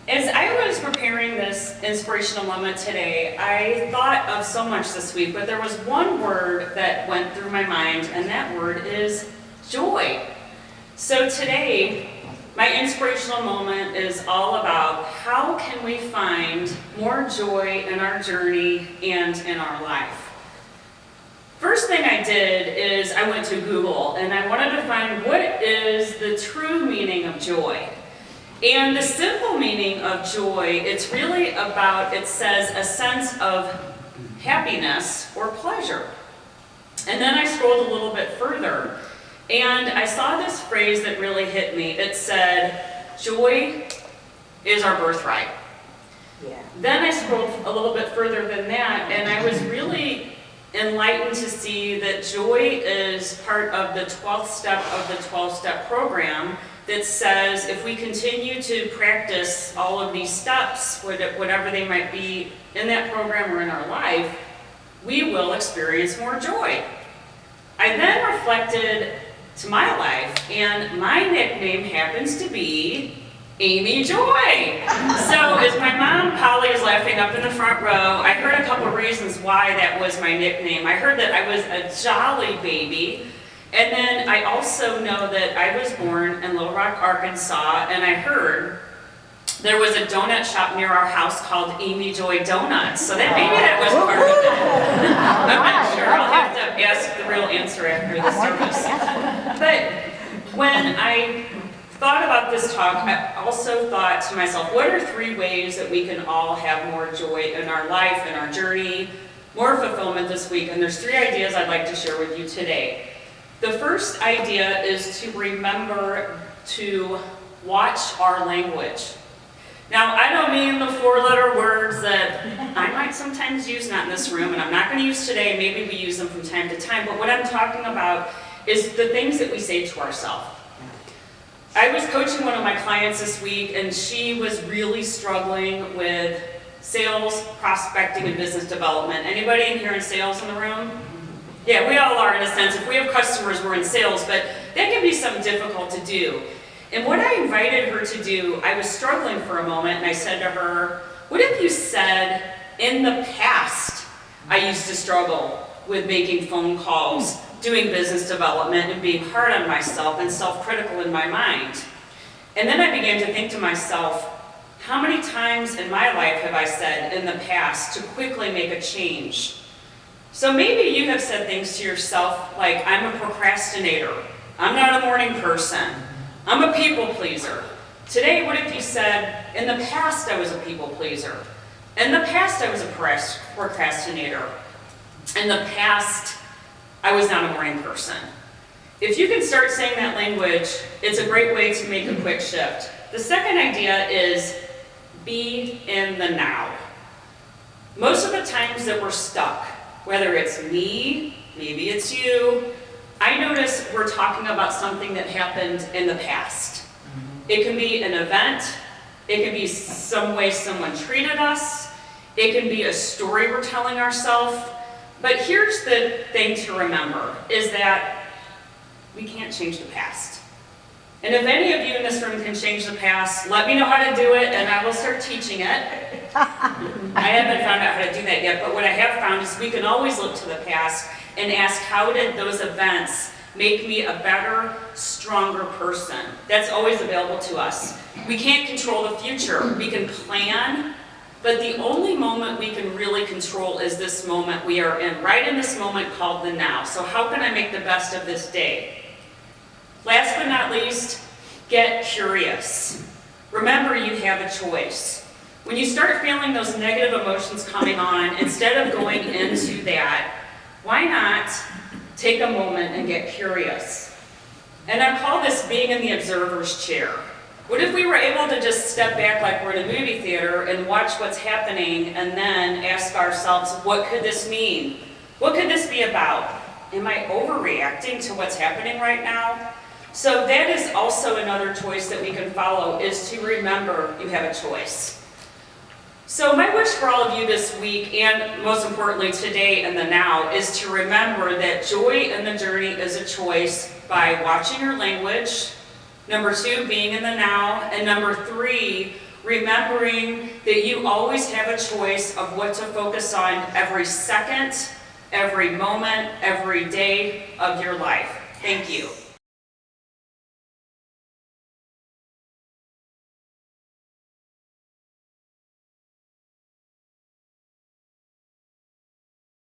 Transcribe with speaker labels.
Speaker 1: As I was preparing this inspirational moment today, I thought of so much this week, but there was one word that went through my mind, and that word is joy. So today, my inspirational moment is all about how can we find more joy in our journey and in our life. First thing I did is I went to Google and I wanted to find what is the true meaning of joy. And the simple meaning of joy, it's really about, it says, a sense of happiness or pleasure. And then I scrolled a little bit further, and I saw this phrase that really hit me. It said, joy is our birthright.
Speaker 2: Yeah.
Speaker 1: Then I scrolled a little bit further than that, and I was really enlightened to see that joy is part of the 12th step of the 12-step program that says if we continue to practice all of these steps, whatever they might be in that program or in our life, we will experience more joy. I then reflected to my life, and my nickname happens to be Amy Joy. So as my mom, Polly, is laughing up in the front row, I heard a couple reasons why that was my nickname. I heard that I was a jolly baby, and then I also know that I was born in Little Rock, Arkansas, and I heard there was a donut shop near our house called Amy Joy Donuts, so that maybe that was part of it. I'm not sure. I'll have to ask the real answer after the service. But when I thought about this talk, I also thought to myself, what are 3 ways that we can all have more joy in our life, in our journey, more fulfillment this week? And there's 3 ideas I'd like to share with you today. The first idea is to remember to watch our language. Now, I don't mean the 4-letter words that I might sometimes use, not in this room, and I'm not going to use today. Maybe we use them from time to time, but what I'm talking about is the things that we say to ourselves. I was coaching one of my clients this week, and she was really struggling with sales, prospecting, and business development. Anybody in here in sales in the room? Yeah, we all are in a sense. If we have customers, we're in sales, but that can be something difficult to do. And what I invited her to do, I was struggling for a moment, and I said to her, what if you said, in the past, I used to struggle with making phone calls, doing business development, and being hard on myself and self-critical in my mind. And then I began to think to myself, how many times in my life have I said in the past to quickly make a change? So maybe you have said things to yourself like, I'm a procrastinator, I'm not a morning person, I'm a people pleaser. Today, what if you said, in the past I was a people pleaser, in the past I was a procrastinator, in the past I was not a morning person. If you can start saying that language, it's a great way to make a quick shift. The second idea is be in the now. Most of the times that we're stuck, whether it's me, maybe it's you, I notice we're talking about something that happened in the past. It can be an event, it can be some way someone treated us, it can be a story we're telling ourselves. But here's the thing to remember, is that we can't change the past. And if any of you in this room can change the past, let me know how to do it and I will start teaching it. I haven't found out how to do that yet, but what I have found is we can always look to the past and ask, how did those events make me a better, stronger person? That's always available to us. We can't control the future. We can plan, but the only moment we can really control is this moment we are in, right in this moment called the now. So how can I make the best of this day? Last but not least, get curious. Remember, you have a choice. When you start feeling those negative emotions coming on, instead of going into that, why not take a moment and get curious? And I call this being in the observer's chair. What if we were able to just step back like we're in a movie theater and watch what's happening and then ask ourselves, what could this mean? What could this be about? Am I overreacting to what's happening right now? So that is also another choice that we can follow, is to remember you have a choice. So my wish for all of you this week, and most importantly today and the now, is to remember that joy in the journey is a choice by watching your language, number 2, being in the now, and number 3, remembering that you always have a choice of what to focus on every second, every moment, every day of your life. Thank you.